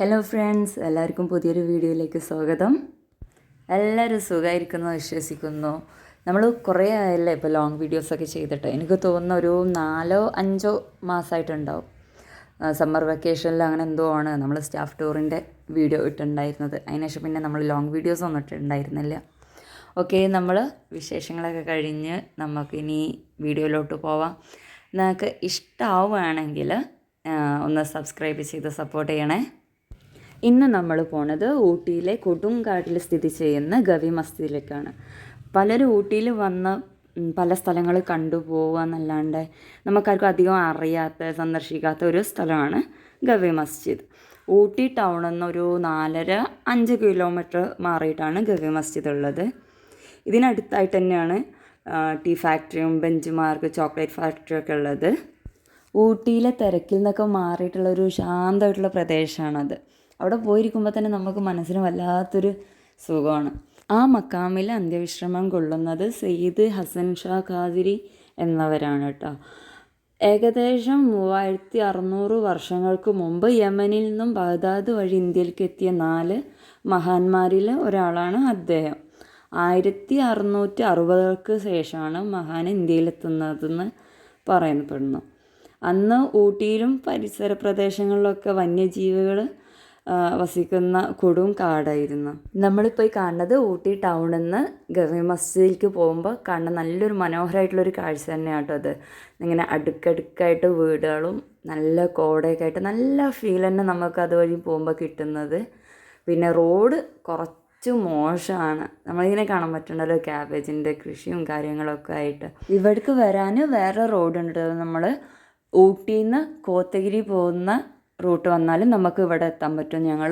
Hello friends, എല്ലാവർക്കും പുതിയൊരു വീഡിയോയിലേക്ക് സ്വാഗതം. എല്ലാവരും സുഖമായിരിക്കുന്നു വിശ്വസിക്കുന്നു. നമ്മൾ കുറേ ആയല്ലേ ഇപ്പോൾ ലോങ് വീഡിയോസൊക്കെ ചെയ്തിട്ട്. എനിക്ക് തോന്നുന്ന ഒരു 4-5 മാസമായിട്ടുണ്ടാവും. സമ്മർ വെക്കേഷനിൽ അങ്ങനെ എന്തോ ആണ് നമ്മൾ സ്റ്റാഫ് ടൂറിൻ്റെ വീഡിയോ ഇട്ടുണ്ടായിരുന്നത്. അതിനുശേഷം പിന്നെ നമ്മൾ ലോങ് വീഡിയോസ് ഒന്നും ഇട്ടുണ്ടായിരുന്നില്ല. ഓക്കെ, നമ്മൾ വിശേഷങ്ങളൊക്കെ കഴിഞ്ഞ് നമുക്കിനി വീഡിയോയിലോട്ട് പോവാം. നിങ്ങൾക്ക് ഇഷ്ടമാവുകയാണെങ്കിൽ ഒന്ന് സബ്സ്ക്രൈബ് ചെയ്ത് സപ്പോർട്ട് ചെയ്യണേ. ഇന്ന് നമ്മൾ പോണത് ഊട്ടിയിലെ കൊടുങ്കാട്ടിൽ സ്ഥിതി ചെയ്യുന്ന ഗവി മസ്ജിദിലേക്കാണ്. പലരും ഊട്ടിയിൽ വന്ന് പല സ്ഥലങ്ങൾ കണ്ടുപോവുക എന്നല്ലാണ്ട് നമുക്കാർക്കും അധികം അറിയാത്ത സന്ദർശിക്കാത്ത ഒരു സ്ഥലമാണ് ഗവി മസ്ജിദ്. ഊട്ടി ടൗണിൽ നിന്ന് ഒരു 4-5 കിലോമീറ്റർ മാറിയിട്ടാണ് ഗവി മസ്ജിദ് ഉള്ളത്. ഇതിനടുത്തായിട്ട് തന്നെയാണ് ടീ ഫാക്ടറിയും ബെഞ്ച് മാർക്ക് ചോക്ലേറ്റ് ഫാക്ടറിയൊക്കെ ഉള്ളത്. ഊട്ടിയിലെ തിരക്കിൽ നിന്നൊക്കെ മാറിയിട്ടുള്ളൊരു ശാന്തമായിട്ടുള്ള പ്രദേശമാണത്. അവിടെ പോയിരിക്കുമ്പോൾ തന്നെ നമുക്ക് മനസ്സിന് വല്ലാത്തൊരു സുഖമാണ്. ആ മക്കാമിൽ അന്ത്യവിശ്രമം കൊള്ളുന്നത് സയ്യിദ് ഹസൻ ഷാ ഖാദിരി എന്നവരാണ് കേട്ടോ. ഏകദേശം 3600 വർഷങ്ങൾക്ക് മുമ്പ് യമനിൽ നിന്നും ബഗ്ദാദ് വഴി ഇന്ത്യയിലേക്ക് എത്തിയ 4 മഹാന്മാരിൽ ഒരാളാണ് അദ്ദേഹം. 1660 ശേഷമാണ് മഹാൻ ഇന്ത്യയിലെത്തുന്നതെന്ന് പറയപ്പെടുന്നു. അന്ന് ഊട്ടിയിലും പരിസര പ്രദേശങ്ങളിലൊക്കെ വന്യജീവികൾ വസിക്കുന്ന കൊടും കാടായിരുന്നു. നമ്മളിപ്പോൾ കാണുന്നത് ഊട്ടി ടൗണിൽ നിന്ന് ഗവി മസ്ജിദിലേക്ക് പോകുമ്പോൾ കാണുന്ന നല്ലൊരു മനോഹരമായിട്ടുള്ളൊരു കാഴ്ച തന്നെയാണ് കേട്ടോ അത്. ഇങ്ങനെ അടുക്കടുക്കായിട്ട് വീടുകളും നല്ല കോടയൊക്കെ ആയിട്ട് നല്ല ഫീൽ തന്നെ നമുക്ക് അതുവഴി പോകുമ്പോൾ കിട്ടുന്നത്. പിന്നെ റോഡ് കുറച്ച് മോശമാണ്. നമ്മളിങ്ങനെ കാണാൻ പറ്റുന്നുണ്ടല്ലോ ക്യാബേജിൻ്റെ കൃഷിയും കാര്യങ്ങളൊക്കെ ആയിട്ട്. ഇവിടേക്ക് വരാൻ വേറെ റോഡുണ്ട്. നമ്മൾ ഊട്ടിയിൽ നിന്ന് കോത്തഗിരി പോകുന്ന റൂട്ട് വന്നാലും നമുക്ക് ഇവിടെ എത്താൻ പറ്റും. ഞങ്ങൾ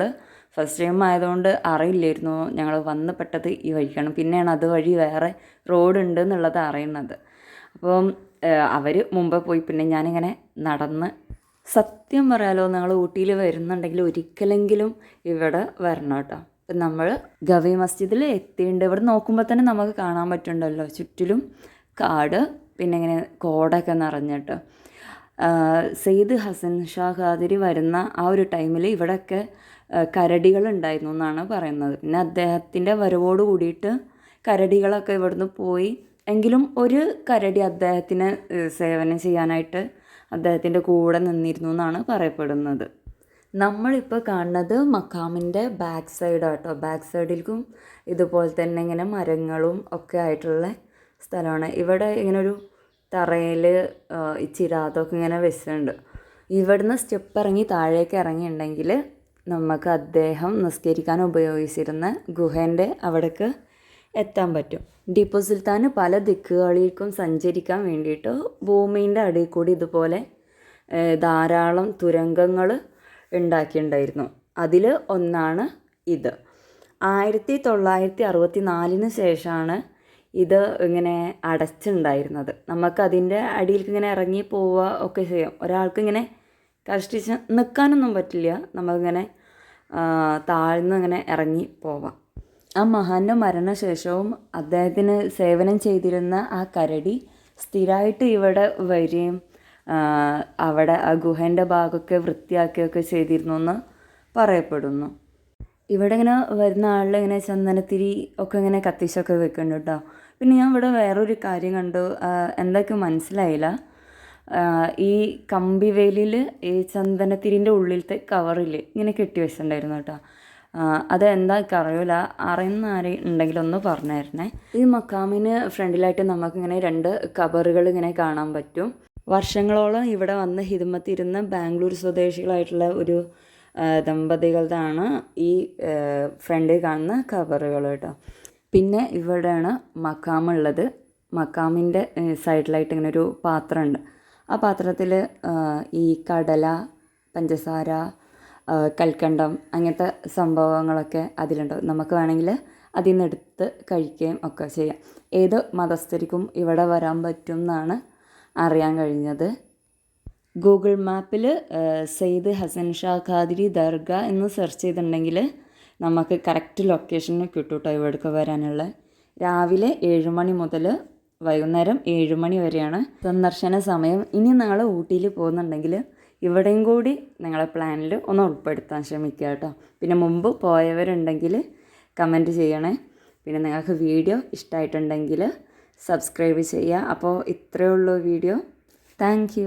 ഫസ്റ്റ് ടൈം ആയതുകൊണ്ട് അറിയില്ലായിരുന്നു. ഞങ്ങൾ വന്ന് പെട്ടത് ഈ വഴിക്കാണ്. പിന്നെയാണ് അതുവഴി വേറെ റോഡ് ഉണ്ട് എന്നുള്ളത് അറിയുന്നത്. അപ്പം അവർ മുമ്പ് പോയി പിന്നെ ഞാനിങ്ങനെ നടന്ന്. സത്യം പറയാലോ, നിങ്ങൾ ഊട്ടിയിൽ വരുന്നുണ്ടെങ്കിൽ ഒരിക്കലെങ്കിലും ഇവിടെ വരണം കേട്ടോ. അപ്പം നമ്മൾ ഗവി മസ്ജിദിൽ എത്തിയിട്ടുണ്ട്. ഇവിടെ നോക്കുമ്പോൾ തന്നെ നമുക്ക് കാണാൻ പറ്റുന്നുണ്ടല്ലോ ചുറ്റിലും കാട്, പിന്നെ ഇങ്ങനെ കോടൊക്കെ നിറഞ്ഞിട്ട്. സയ്യിദ് ഹസൻ ഷാ ഖാദിരി വരുന്ന ആ ഒരു ടൈമിൽ ഇവിടെയൊക്കെ കരടികളുണ്ടായിരുന്നു എന്നാണ് പറയുന്നത്. പിന്നെ അദ്ദേഹത്തിൻ്റെ വരവോട് കൂടിയിട്ട് കരടികളൊക്കെ ഇവിടുന്ന് പോയി. എങ്കിലും ഒരു കരടി അദ്ദേഹത്തിന് സേവനം ചെയ്യാനായിട്ട് അദ്ദേഹത്തിൻ്റെ കൂടെ നിന്നിരുന്നു എന്നാണ് പറയപ്പെടുന്നത്. നമ്മളിപ്പോൾ കാണുന്നത് മക്കാമിൻ്റെ ബാക്ക് സൈഡാട്ടോ. ബാക്ക് സൈഡിലേക്കും ഇതുപോലെ തന്നെ ഇങ്ങനെ മരങ്ങളും ഒക്കെ ആയിട്ടുള്ള സ്ഥലമാണ്. ഇവിടെ ഇങ്ങനെ ഒരു തറയിൽ ചിരാതൊക്കെ ഇങ്ങനെ വെച്ചിട്ടുണ്ട്. ഇവിടുന്ന് സ്റ്റെപ്പ് ഇറങ്ങി താഴേക്ക് ഇറങ്ങിയിട്ടുണ്ടെങ്കിൽ നമുക്ക് അദ്ദേഹം നിസ്കരിക്കാൻ ഉപയോഗിച്ചിരുന്ന ഗുഹേൻ്റെ അവിടേക്ക് എത്താൻ പറ്റും. ടിപ്പു സുൽത്താൻ പല ദിക്കുകളിലേക്കും സഞ്ചരിക്കാൻ വേണ്ടിയിട്ട് ഭൂമിൻ്റെ അടിയിൽ കൂടി ഇതുപോലെ ധാരാളം തുരങ്കങ്ങൾ ഉണ്ടാക്കിയിട്ടുണ്ടായിരുന്നു. അതിൽ ഒന്നാണ് ഇത്. 1964 ശേഷമാണ് ഇത് ഇങ്ങനെ അടച്ചുണ്ടായിരുന്നത്. നമുക്കതിൻ്റെ അടിയിലേക്ക് ഇങ്ങനെ ഇറങ്ങി പോവുക ഒക്കെ ചെയ്യാം. ഒരാൾക്ക് ഇങ്ങനെ കഷ്ടിച്ച് നിൽക്കാനൊന്നും പറ്റില്ല. നമുക്കിങ്ങനെ താഴ്ന്ന് ഇങ്ങനെ ഇറങ്ങി പോവാം. ആ മഹാൻ്റെ മരണശേഷവും അദ്ദേഹത്തിന് സേവനം ചെയ്തിരുന്ന ആ കരടി സ്ഥിരമായിട്ട് ഇവിടെ വരികയും അവിടെ ആ ഗുഹേൻ്റെ ഭാഗമൊക്കെ വൃത്തിയാക്കുകയൊക്കെ ചെയ്തിരുന്നു എന്ന് പറയപ്പെടുന്നു. ഇവിടെ ഇങ്ങനെ വരുന്ന ആളിൽ ഇങ്ങനെ ചന്ദനത്തിരി ഒക്കെ ഇങ്ങനെ കത്തിച്ചൊക്കെ വെക്കുന്നുണ്ട് കേട്ടോ. പിന്നെ ഞാൻ ഇവിടെ വേറൊരു കാര്യം കണ്ടു, എന്തൊക്കെ മനസ്സിലായില്ല. ഈ കമ്പിവേലിയിൽ ഈ ചന്ദനത്തിരിൻ്റെ ഉള്ളിലത്തെ കവറിൽ ഇങ്ങനെ കെട്ടി വെച്ചിട്ടുണ്ടായിരുന്നു കേട്ടോ. അത് എന്താ അറിയില്ല. അറിയുന്ന ആരെയും ഉണ്ടെങ്കിൽ ഒന്ന് പറഞ്ഞു തരണേ. ഈ മക്കാമിന് ഫ്രണ്ടിലായിട്ട് നമുക്കിങ്ങനെ 2 കബറുകൾ ഇങ്ങനെ കാണാൻ പറ്റും. വർഷങ്ങളോളം ഇവിടെ വന്ന് ഹിദ്മത്തിരുന്ന ബാംഗ്ലൂർ സ്വദേശികളായിട്ടുള്ള ഒരു ദമ്പതികളുടെയാണ് ഈ ഫ്രണ്ടിൽ കാണുന്ന കബറുകൾ കേട്ടോ. പിന്നെ ഇവിടെയാണ് മക്കാമുള്ളത്. മക്കാമിൻ്റെ സൈഡിലായിട്ട് ഇങ്ങനെ ഒരു പാത്രമുണ്ട്. ആ പാത്രത്തിൽ ഈ കടല, പഞ്ചസാര, കൽക്കണ്ടം അങ്ങനത്തെ സംഭവങ്ങളൊക്കെ അതിലുണ്ടാവും. നമുക്ക് വേണമെങ്കിൽ അതിൽ നിന്ന് എടുത്ത് കഴിക്കുകയും ഒക്കെ ചെയ്യാം. ഏത് മതസ്ഥർക്കും ഇവിടെ വരാൻ പറ്റും എന്നാണ് അറിയാൻ കഴിഞ്ഞത്. ഗൂഗിൾ മാപ്പിൽ സയ്യിദ് ഹസൻ ഷാ ഖാദിരി ദർഗ എന്ന് സെർച്ച് ചെയ്തിട്ടുണ്ടെങ്കിൽ നമുക്ക് കറക്റ്റ് ലൊക്കേഷന് കിട്ടും കേട്ടോ ഇവിടേക്ക് വരാനുള്ള. രാവിലെ 7 മണി മുതൽ വൈകുന്നേരം 7 മണി വരെയാണ് സന്ദർശന സമയം. ഇനി നിങ്ങൾ ഊട്ടിയിൽ പോകുന്നുണ്ടെങ്കിൽ ഇവിടെയും കൂടി നിങ്ങളെ പ്ലാനിൽ ഒന്ന് ഉൾപ്പെടുത്താൻ ശ്രമിക്കുക കേട്ടോ. പിന്നെ മുമ്പ് പോയവരുണ്ടെങ്കിൽ കമൻറ്റ് ചെയ്യണേ. പിന്നെ നിങ്ങൾക്ക് വീഡിയോ ഇഷ്ടമായിട്ടുണ്ടെങ്കിൽ സബ്സ്ക്രൈബ് ചെയ്യുക. അപ്പോൾ ഇത്രയേ ഉള്ളൂ വീഡിയോ. താങ്ക്